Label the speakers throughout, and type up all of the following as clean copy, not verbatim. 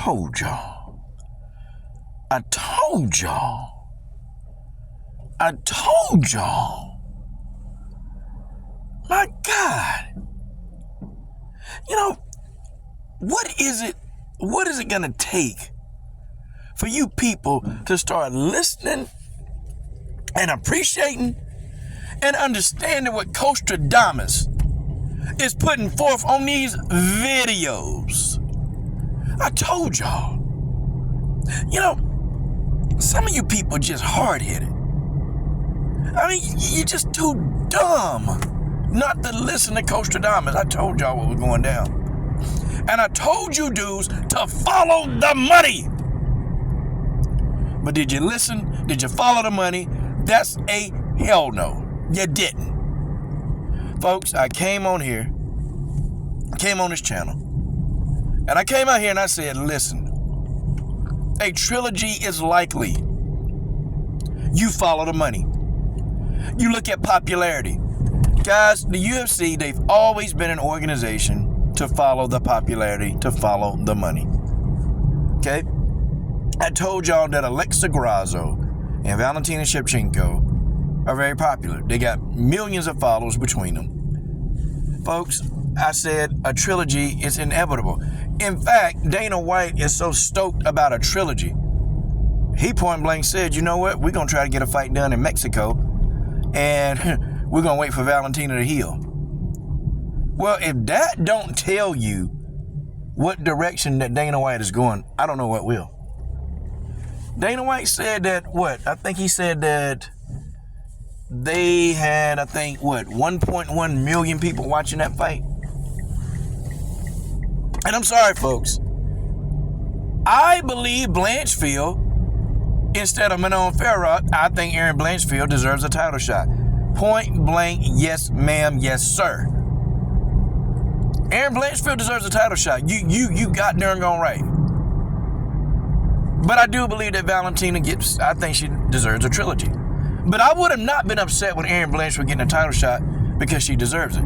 Speaker 1: told y'all. I told y'all. I told y'all. My God. You know, what is it going to take for you people to start listening and appreciating and understanding what Coach Stradamus is putting forth on these videos? I told y'all. You know, some of you people just hard-headed. I mean, you're just too dumb not to listen to Coach Stradamus. I told y'all what was going down. And I told you dudes to follow the money. But did you listen? Did you follow the money? That's a hell no. You didn't. Folks, I came on this channel, and I came out here and I said, listen, a trilogy is likely. You follow the money. You look at popularity. Guys, the UFC, they've always been an organization to follow the popularity, to follow the money. Okay? I told y'all that Alexa Grasso and Valentina Shevchenko are very popular. They got millions of followers between them. Folks, I said a trilogy is inevitable. In fact, Dana White is so stoked about a trilogy. He point blank said, you know what? We're going to try to get a fight done in Mexico, and we're going to wait for Valentina to heal. Well, if that don't tell you what direction that Dana White is going, I don't know what will. Dana White said that, I think he said that they had, 1.1 million people watching that fight. And I'm sorry, folks. I believe Blanchfield, instead of Manon Farrow, I think Erin Blanchfield deserves a title shot. Point blank, yes, ma'am, yes, sir. Erin Blanchfield deserves a title shot. You got darn gone right. But I do believe that Valentina I think she deserves a trilogy. But I would have not been upset with Erin Blanchfield getting a title shot because she deserves it.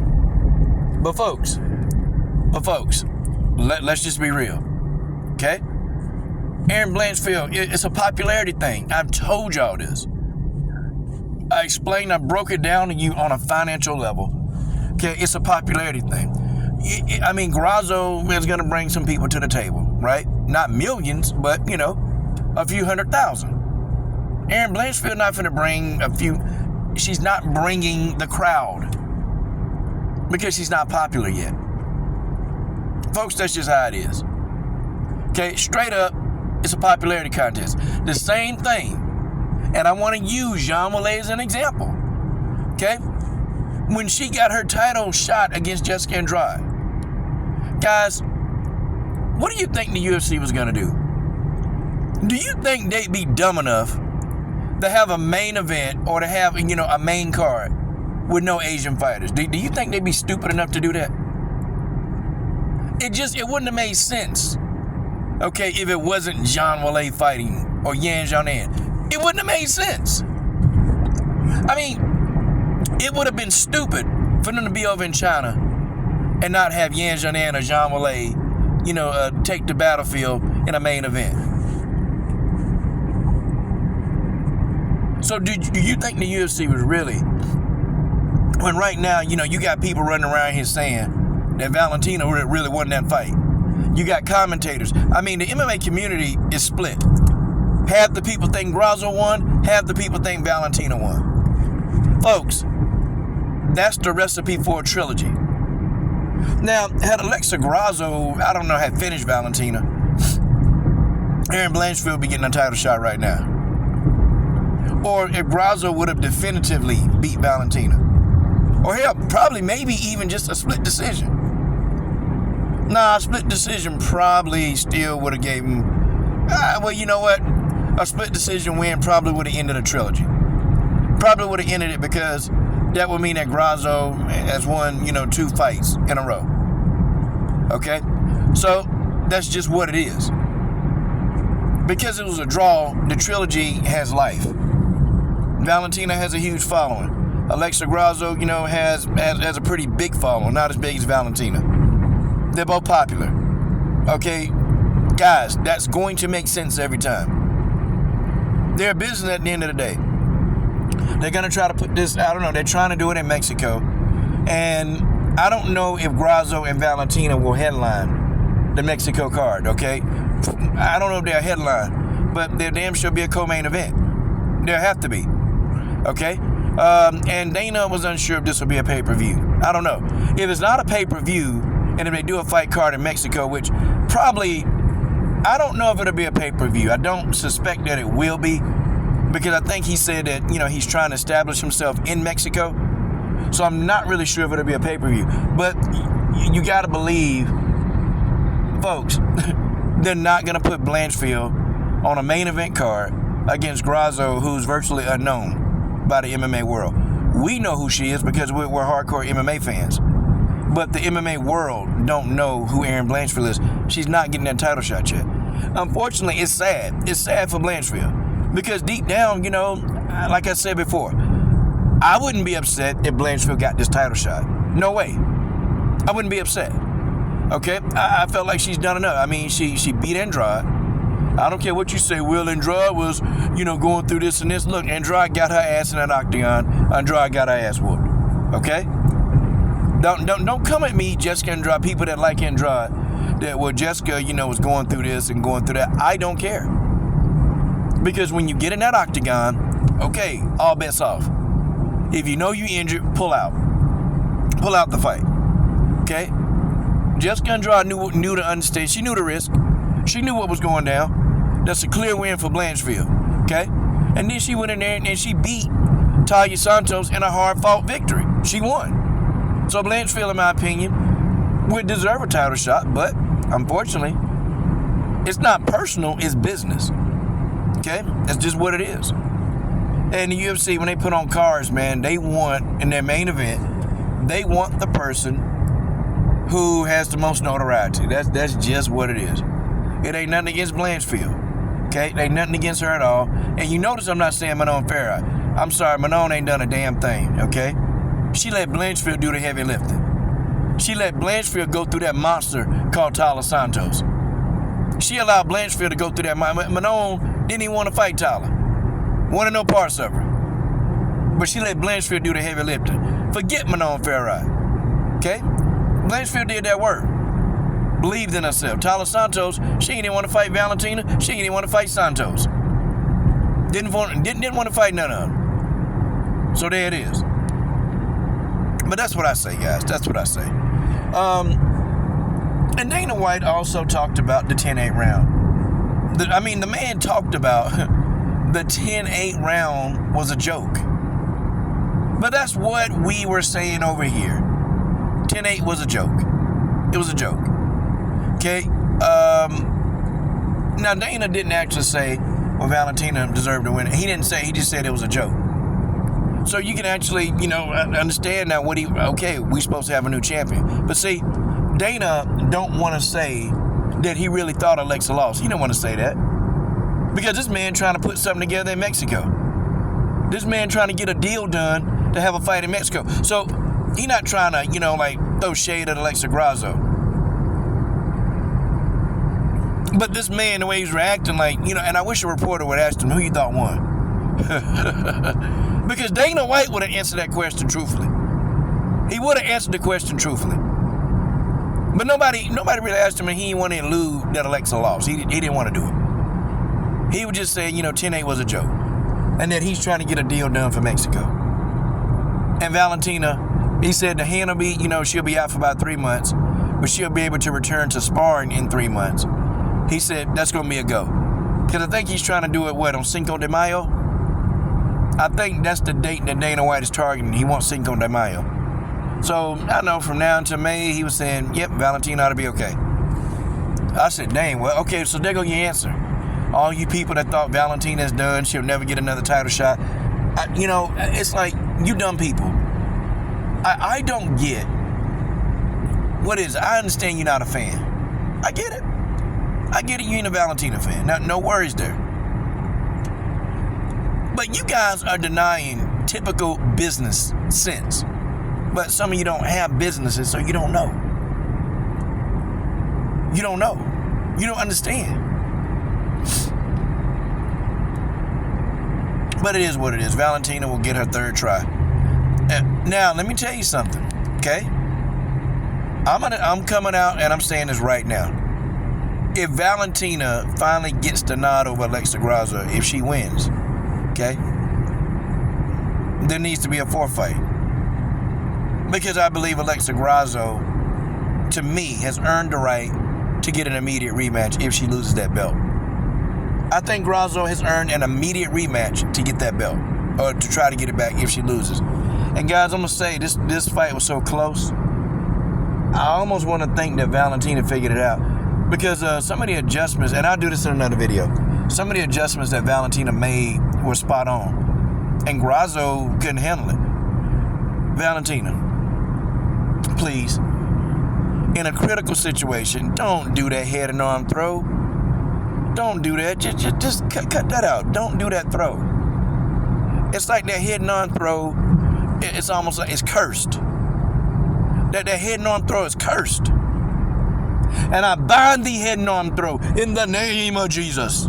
Speaker 1: But folks, let's just be real, okay? Erin Blanchfield, it's a popularity thing. I've told y'all this. I broke it down to you on a financial level. Okay, it's a popularity thing. I mean, Grasso is going to bring some people to the table, right? Not millions, but, a few 100,000. Erin Blanchfield not going to bring a few. She's not bringing the crowd because she's not popular yet. Folks, that's just how it is. Okay, straight up, it's a popularity contest. The same thing. And I want to use Jean Mollet as an example. Okay? When she got her title shot against Jessica Andrade. Guys, what do you think the UFC was going to do? Do you think they'd be dumb enough to have a main event or to have, a main card with no Asian fighters? Do you think they'd be stupid enough to do that? It wouldn't have made sense, okay, if it wasn't Jean Mollet fighting or Yan Xiaonan. It wouldn't have made sense. I mean, it would have been stupid for them to be over in China and not have Yan Xiaonan or Jean Mollet, take the battlefield in a main event. So do you think the UFC was really, when right now, you got people running around here saying that Valentina really won that fight. You got commentators. I mean, the MMA community is split. Half the people think Grasso won, half the people think Valentina won. Folks, that's the recipe for a trilogy. Now, had Alexa Grasso, had finished Valentina, Erin Blanchfield would be getting a title shot right now. Or if Grasso would have definitively beat Valentina. Or hell, probably maybe even just a split decision. Nah, a split decision probably still would have gave him, you know what? A split decision win probably would have ended a trilogy. Probably would have ended it because that would mean that Grasso has won, 2 fights in a row. Okay? So, that's just what it is. Because it was a draw, the trilogy has life. Valentina has a huge following. Alexa Grasso, has a pretty big following, not as big as Valentina. They're both popular. Okay? Guys, that's going to make sense every time. They're a business at the end of the day. They're going to try to put this, I don't know, they're trying to do it in Mexico. And I don't know if Grasso and Valentina will headline the Mexico card, okay? I don't know if they're a headline, but there damn sure be a co-main event. There have to be, okay? And Dana was unsure if this would be a pay-per-view. I don't know. If it's not a pay-per-view, and if they do a fight card in Mexico, which probably, I don't know if it'll be a pay-per-view. I don't suspect that it will be, because I think he said that, he's trying to establish himself in Mexico. So I'm not really sure if it'll be a pay-per-view. But you got to believe, folks, they're not going to put Blanchfield on a main event card against Grasso, who's virtually unknown by the MMA world. We know who she is because we're hardcore MMA fans. But the MMA world don't know who Erin Blanchfield is. She's not getting that title shot yet. Unfortunately, it's sad. It's sad for Blanchfield. Because deep down, like I said before, I wouldn't be upset if Blanchfield got this title shot. No way. I wouldn't be upset. Okay? I felt like she's done enough. I mean, she beat Andrade. I don't care what you say. Well, Andrade was, going through this and this. Look, Andrade got her ass in that octagon. Andrade got her ass whooped. Okay? Don't come at me, Jessica Andrade, people that like Andrade, that, well, Jessica, was going through this and going through that. I don't care. Because when you get in that octagon, okay, all bets off. If you know you're injured, pull out. Pull out the fight. Okay? Jessica Andrade knew to understand. She knew the risk. She knew what was going down. That's a clear win for Blanchfield. Okay? And then she went in there and she beat Talia Santos in a hard-fought victory. She won. So Blanchfield, in my opinion, would deserve a title shot, but unfortunately, it's not personal, it's business. Okay? That's just what it is. And the UFC, when they put on cards, man, they want, in their main event, they want the person who has the most notoriety. That's just what it is. It ain't nothing against Blanchfield. Okay? It ain't nothing against her at all. And you notice I'm not saying Manon Farah. I'm sorry, Manon ain't done a damn thing, okay? She let Blanchfield do the heavy lifting. She let Blanchfield go through that monster called Talia Santos. She allowed Blanchfield to go through that. Manon didn't even want to fight Talia. Wanted no parts of her. But she let Blanchfield do the heavy lifting. Forget Manon Farah. Okay? Blanchfield did that work. Believed in herself. Talia Santos, she didn't want to fight Valentina. She didn't even want to fight Santos. Didn't want to fight none of them. So there it is. But that's what I say, guys. That's what I say. And Dana White also talked about the 10-8 round. The man talked about the 10-8 round was a joke. But that's what we were saying over here. 10-8 was a joke. It was a joke. Okay? Now, Dana didn't actually say, well, Valentina deserved to win. He didn't say. He just said it was a joke. So you can actually, understand now we supposed to have a new champion. But see, Dana don't want to say that he really thought Alexa lost. He don't want to say that. Because this man trying to put something together in Mexico. This man trying to get a deal done to have a fight in Mexico. So he not trying to, throw shade at Alexa Grasso. But this man, the way he's reacting, and I wish a reporter would ask him who you thought won. Because Dana White would have answered that question truthfully. He would have answered the question truthfully. But nobody really asked him, and he didn't want to allude that Alexa lost. He didn't want to do it. He would just say, 10-8 was a joke. And that he's trying to get a deal done for Mexico. And Valentina, he said the hand will be, she'll be out for about 3 months, but she'll be able to return to sparring in 3 months. He said that's going to be a go. Because I think he's trying to do it, on Cinco de Mayo? I think that's the date that Dana White is targeting. He wants Cinco de Mayo. So, I know from now until May, he was saying, yep, Valentina ought to be okay. I said, dang, well, okay, so there go your answer. All you people that thought Valentina's done, she'll never get another title shot. It's like, you dumb people. I don't get, what is it? I understand you're not a fan. I get it. You ain't a Valentina fan. No worries there. But you guys are denying typical business sense. But some of you don't have businesses, so you don't know. You don't know. You don't understand. But it is what it is. Valentina will get her third try. Now, let me tell you something, okay? I'm coming out and I'm saying this right now. If Valentina finally gets the nod over Alexa Grasso, if she wins, okay, there needs to be a forfeit. Because I believe Alexa Grasso, to me, has earned the right to get an immediate rematch if she loses that belt. I think Grasso has earned an immediate rematch to get that belt, or to try to get it back if she loses. And guys, I'm going to say, this fight was so close. I almost want to think that Valentina figured it out. Because some of the adjustments, and I'll do this in another video, some of the adjustments that Valentina made were spot on. And Grasso couldn't handle it. Valentina, please, in a critical situation, don't do that head and arm throw. Don't do that. Just cut that out. Don't do that throw. It's like that head and arm throw, it's almost like it's cursed. That head and arm throw is cursed. And I bind the head and arm throw in the name of Jesus.